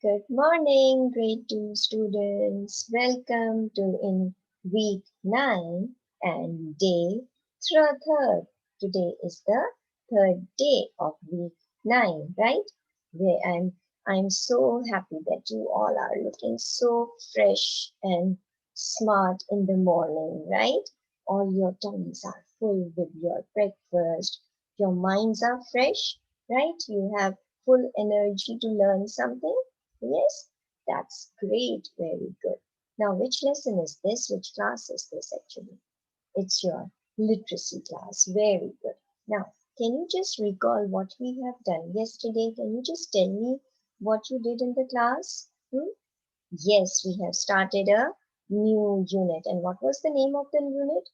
Good morning, grade 2 students. Welcome to in week 9 and day third. Today is the third day of week 9, right? I'm so happy that you all are looking so fresh and smart in the morning, right? All your tummies are full with your breakfast. Your minds are fresh, right? You have full energy to learn something. Yes, that's great. Very good. Now, which lesson is this? Which class is this actually? It's your literacy class. Very good. Now, can you just recall what we have done yesterday? Can you just tell me what you did in the class? Yes, we have started a new unit. And what was the name of the unit?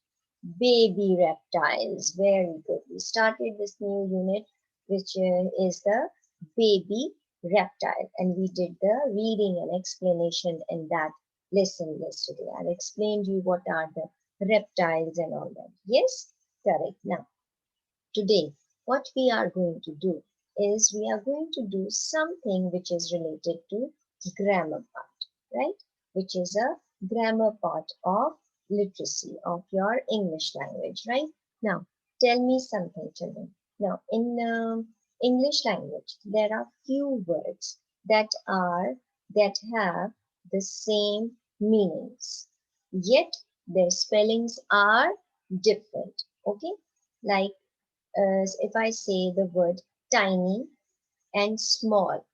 Baby reptiles. Very good. We started this new unit, which is the baby reptile. And we did the reading and explanation in that lesson yesterday. I explained you what are the reptiles and all that. Yes, correct. Now, today, what we are going to do is we are going to do something which is related to grammar part, right? Which is a grammar part of literacy of your English language, right? Now, tell me something, children. Now, in English language, there are few words that have the same meanings, yet their spellings are different. Okay, like if I say the word tiny and small.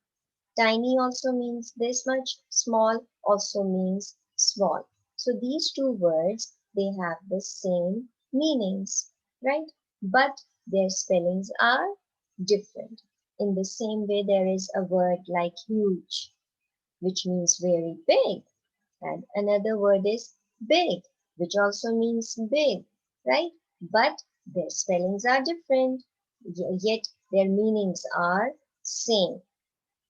Tiny also means this much, small also means small. So these two words, they have the same meanings, right? But their spellings are different. In the same way, there is a word like huge, which means very big. And another word is big, which also means big, right? But their spellings are different, yet their meanings are same.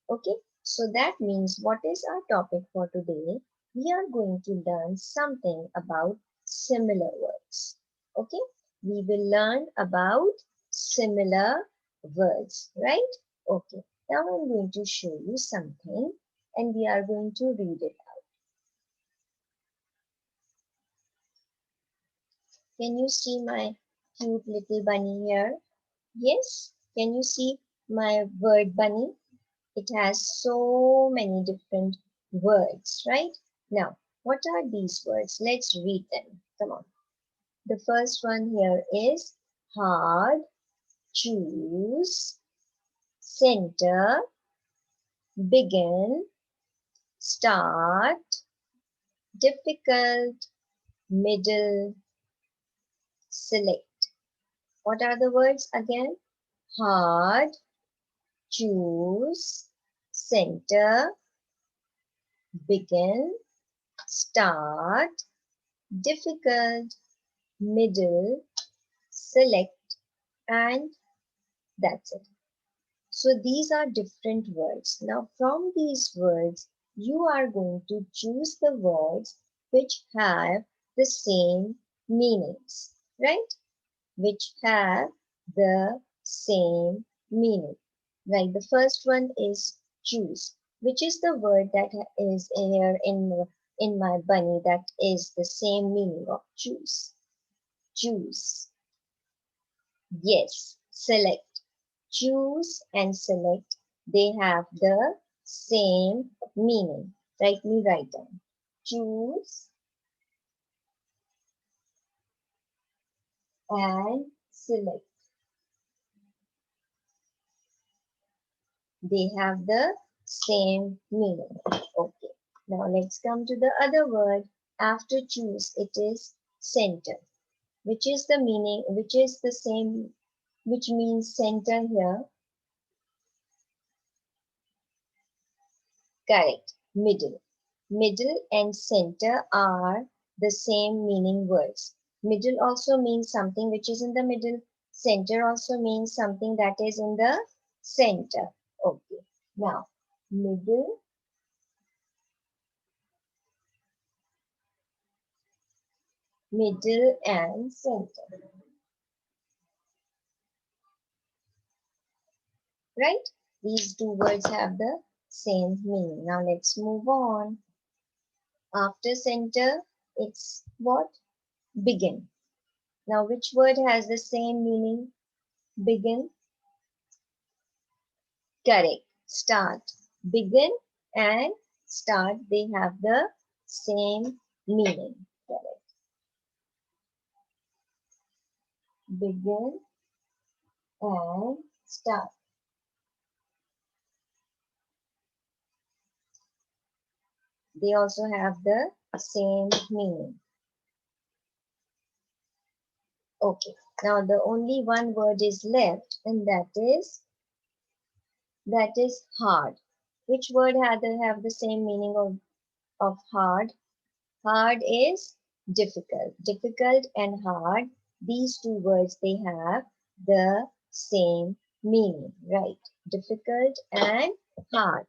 Okay, so that means what is our topic for today? We are going to learn something about similar words. Okay, we will learn about similar words, right? Okay, now I'm going to show you something and we are going to read it. Can you see my cute little bunny here? Yes. Can you see my word bunny? It has so many different words, right? Now, what are these words? Let's read them. Come on. The first one here is hard, choose, center, begin, start, difficult, middle, select. What are the words again? Hard, choose, center, begin, start, difficult, middle, select, and that's it. So these are different words. Now from these words, you are going to choose the words which have the same meanings, right? Which have the same meaning. Right, the first one is choose, which is the word that is here in my bunny that is the same meaning of choose. Choose. Yes, select. Choose and select, they have the same meaning. Write me right down. Choose and select. They have the same meaning. Okay. Now let's come to the other word. After choose, it is center, which is the meaning, which is the same, which means center here. Correct. Middle. Middle and center are the same meaning words. Middle also means something which is in the middle. Center also means something that is in the center. Okay. Now, middle, middle and center. Right? These two words have the same meaning. Now let's move on. After center, it's what? Begin. Now which word has the same meaning? Begin. Correct. Start. Begin and start, they have the same meaning. Correct. Begin and start. They also have the same meaning. Okay. Now the only one word is left, and that is hard. Which word have the same meaning of hard? Hard is difficult. Difficult and hard, these two words, they have the same meaning, right? Difficult and hard.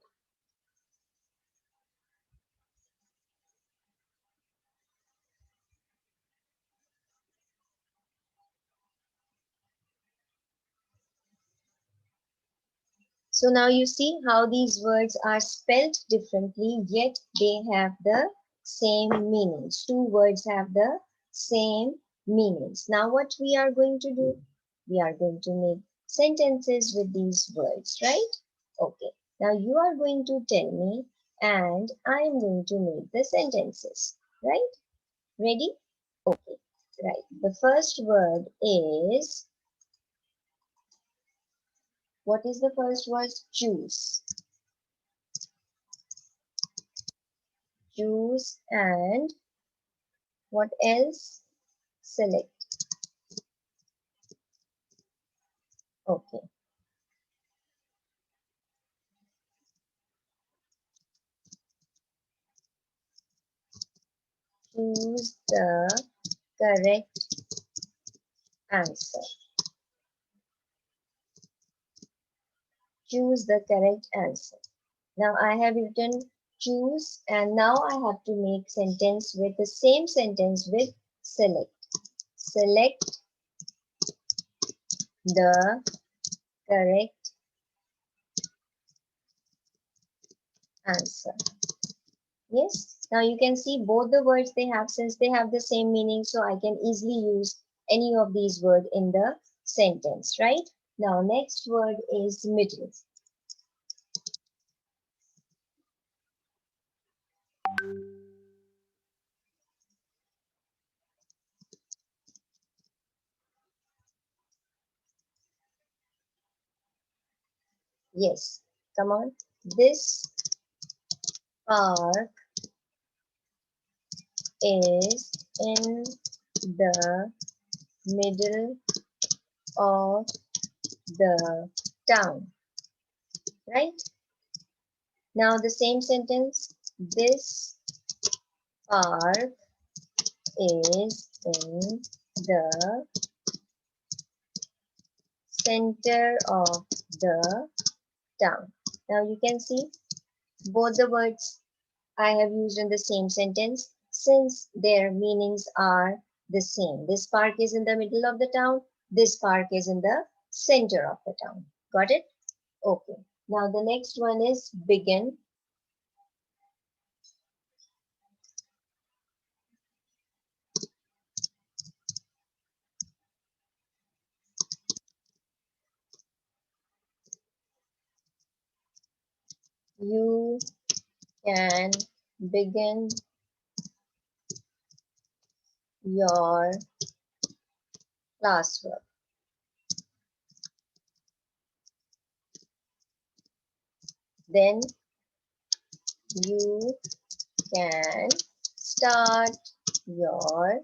So now you see how these words are spelled differently, yet they have the same meanings. Two words have the same meanings. Now what we are going to do? We are going to make sentences with these words, right? Okay. Now you are going to tell me and I am going to make the sentences, right? Ready? Okay. Right. The first word is, what is the first word? Choose. Choose and what else? Select. Okay. Choose the correct answer. Choose the correct answer. Now I have written choose and now I have to make sentence with the same sentence with select. Select the correct answer. Yes. Now you can see both the words they have, since they have the same meaning, so I can easily use any of these words in the sentence, right? Now next word is middle. Yes. Come on. This park is in the middle of the town, right? Now the same sentence. This park is in the center of the town. Now you can see both the words I have used in the same sentence since their meanings are the same. This park is in the middle of the town. This park is in the center of the town. Got it? Okay. Now the next one is begin. You can begin your classwork. Then you can start your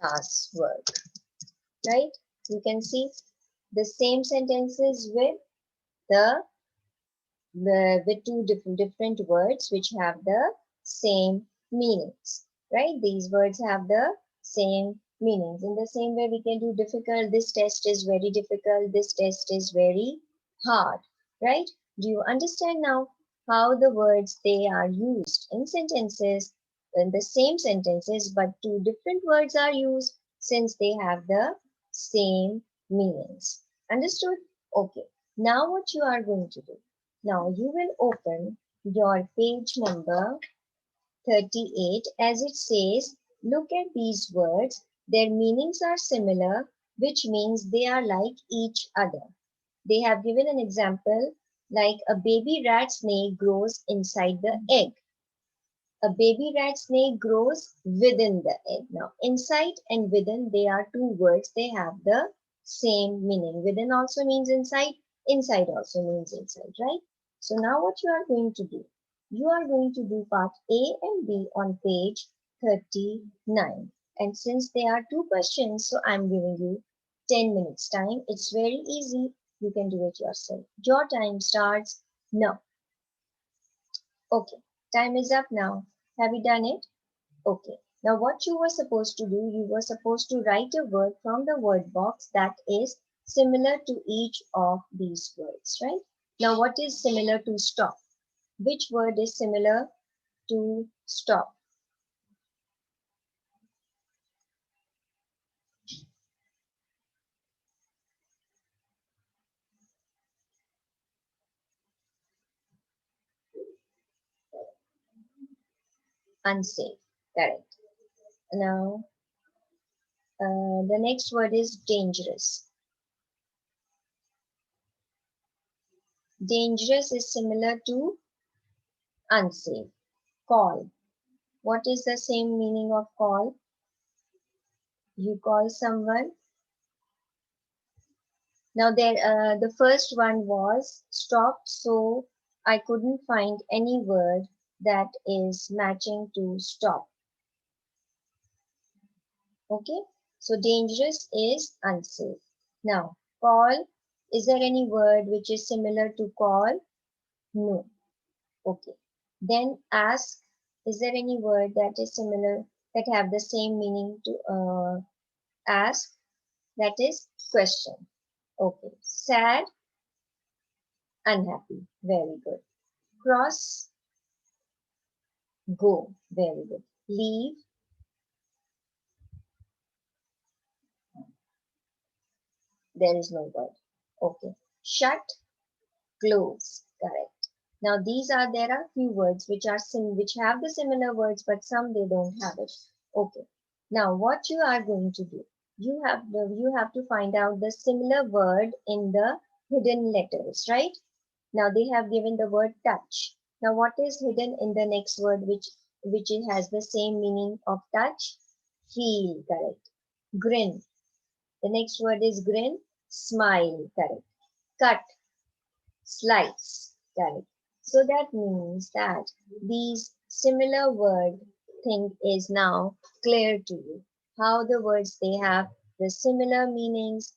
classwork. Right? You can see the same sentences with the with two different words which have the same meanings, right? These words have the same meanings. In the same way, we can do difficult. This test is very difficult. This test is very hard, right? Do you understand now how the words they are used in sentences, in the same sentences, but two different words are used since they have the same meanings? Understood? Okay. Now what you are going to do? Now you will open your page number 38 as it says, look at these words. Their meanings are similar, which means they are like each other. They have given an example like a baby rat snake grows inside the egg. A baby rat snake grows within the egg. Now, inside and within, they are two words. They have the same meaning. Within also means inside. Inside also means inside, right? So now what you are going to do? You are going to do part A and B on page 39. And since there are two questions, so I'm giving you 10 minutes time. It's very easy. You can do it yourself. Your time starts now. Okay, time is up now. Have you done it? Okay. Now what you were supposed to do, you were supposed to write a word from the word box that is similar to each of these words, right? Now what is similar to stop? Which word is similar to stop? Unsafe. Correct. Now the next word is dangerous. Dangerous is similar to unsafe. Call. What is the same meaning of call? You call someone. Now the first one was stop, so I couldn't find any word that is matching to stop. Okay, so dangerous is unsafe. Now call, is there any word which is similar to call? No. Okay. Then ask, is there any word that is similar, that have the same meaning to ask? That is question. Okay. Sad, unhappy. Very good. Cross, go. Very good. Leave, there is no word. Okay. Shut, close. Correct. Now these are, there are few words which are which have the similar words, but some they don't have it. Okay. Now what you are going to do? You have to find out the similar word in the hidden letters, right? Now they have given the word touch. Now what is hidden in the next word which it has the same meaning of touch? Feel, correct. Grin. The next word is grin. Smile, correct. Cut, slice, correct. So that means that these similar word thing is now clear to you. How the words they have the similar meanings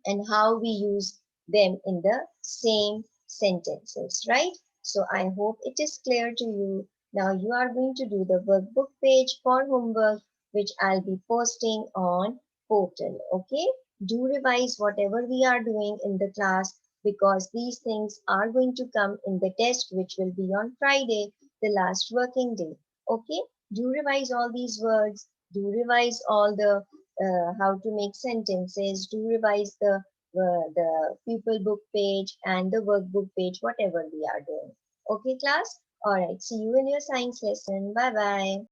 and how we use them in the same sentences, right? So I hope it is clear to you. Now you are going to do the workbook page for homework, which I'll be posting on portal. Okay? Do revise whatever we are doing in the class because these things are going to come in the test, which will be on Friday, the last working day. Okay? Do revise all these words. Do revise all the how to make sentences, do revise the pupil book page and the workbook page, whatever we are doing. Okay, class? All right. See you in your science lesson. Bye bye.